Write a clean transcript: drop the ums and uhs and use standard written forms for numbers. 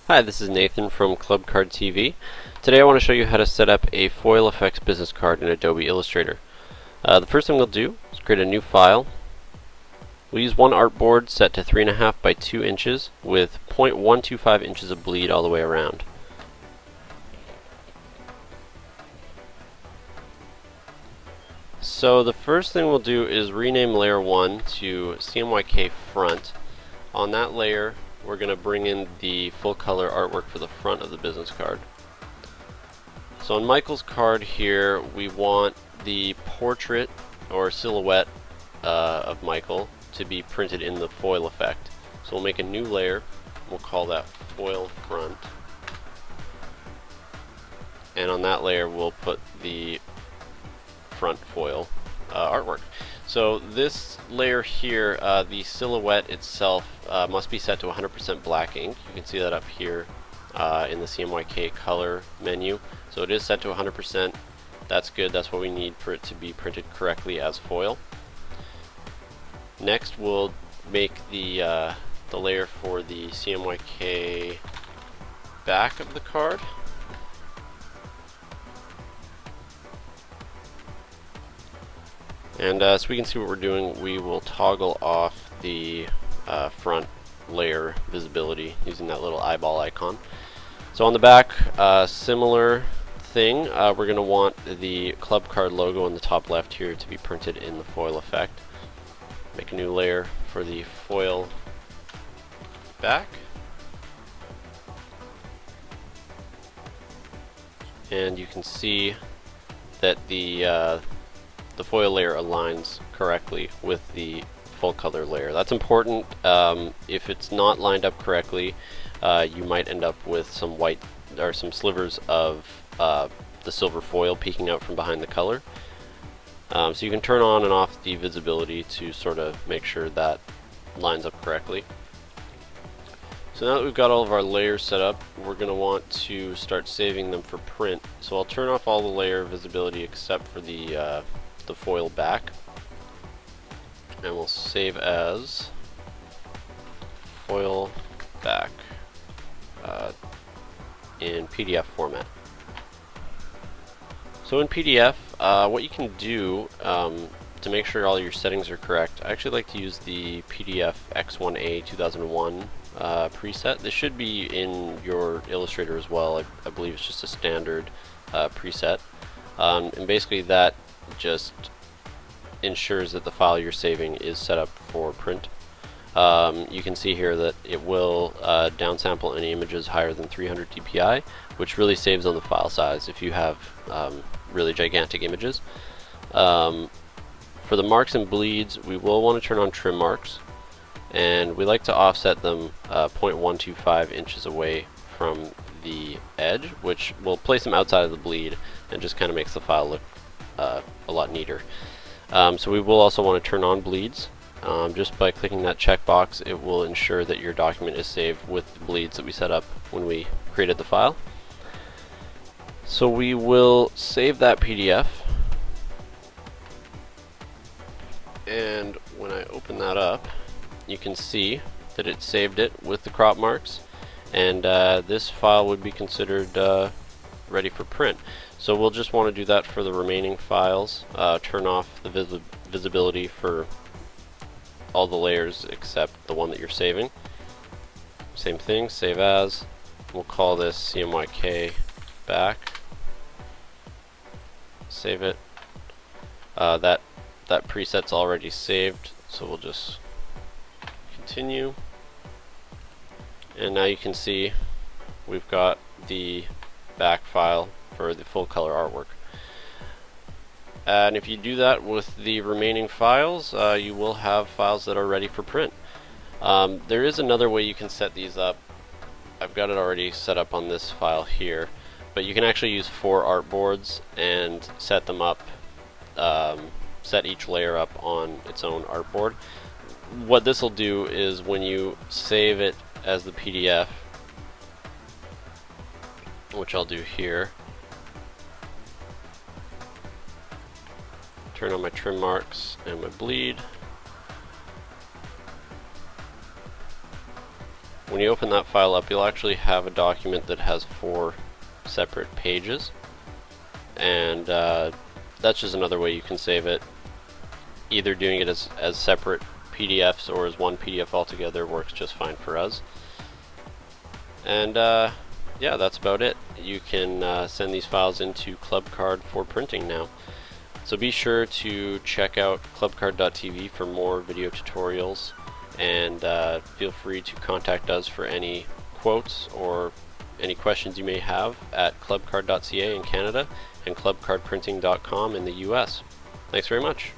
Hi, this is Nathan from Clubcard TV. Today I want to show you how to set up a foil effects business card in Adobe Illustrator. The first thing we'll do is create a new file. We'll use one artboard set to 3.5 by 2 inches with 0.125 inches of bleed all the way around. So the first thing we'll do is rename layer 1 to CMYK front. On that layer we're going to bring in the full color artwork for the front of the business card. So on Michael's card here we want the portrait or silhouette of Michael to be printed in the foil effect. So we'll make a new layer, we'll call that foil front, and on that layer we'll put the front foil artwork. So this layer here, the silhouette itself must be set to 100% black ink. You can see that up here in the CMYK color menu. So it is set to 100%. That's good. That's what we need for it to be printed correctly as foil. Next we'll make the layer for the CMYK back of the card. And so we can see what we're doing, we will toggle off the front layer visibility using that little eyeball icon. So on the back, similar thing, we're going to want the Clubcard logo on the top left here to be printed in the foil effect. Make a new layer for the foil back. And you can see that the foil layer aligns correctly with the full color layer. That's important. If it's not lined up correctly, you might end up with some white or some slivers of the silver foil peeking out from behind the color. So you can turn on and off the visibility to sort of make sure that lines up correctly. So now that we've got all of our layers set up, we're going to want to start saving them for print. So I'll turn off all the layer visibility except for the foil back, and we'll save as foil back in PDF format. So in PDF, what you can do to make sure all your settings are correct, I actually like to use the PDF X1A 2001 preset. This should be in your Illustrator as well. I believe it's just a standard preset, and basically that just ensures that the file you're saving is set up for print. You can see here that it will downsample any images higher than 300 dpi, which really saves on the file size if you have really gigantic images. For the marks and bleeds, we will want to turn on trim marks, and we like to offset them 0.125 inches away from the edge, which will place them outside of the bleed and just kind of makes the file look a lot neater. So we will also want to turn on bleeds. Just by clicking that checkbox, it will ensure that your document is saved with the bleeds that we set up when we created the file. So we will save that PDF, and when I open that up, you can see that it saved it with the crop marks, and this file would be considered ready for print. So we'll just want to do that for the remaining files. Turn off the visibility for all the layers except the one that you're saving. Same thing, save as. We'll call this CMYK back. Save it. That preset's already saved, so we'll just continue. And now you can see we've got the back file for the full color artwork. And if you do that with the remaining files, you will have files that are ready for print. There is another way you can set these up. I've got it already set up on this file here, but you can actually use 4 artboards and set them up, set each layer up on its own artboard. What this will do is when you save it as the PDF, which I'll do here, turn on my trim marks and my bleed, When you open that file up, you'll actually have a document that has 4 separate pages, and that's just another way you can save it. Either doing it as separate PDFs or as one PDF altogether works just fine for us. And yeah, that's about it. You can send these files into Clubcard for printing now. So be sure to check out clubcard.tv for more video tutorials, and feel free to contact us for any quotes or any questions you may have at clubcard.ca in Canada and clubcardprinting.com in the US. Thanks very much.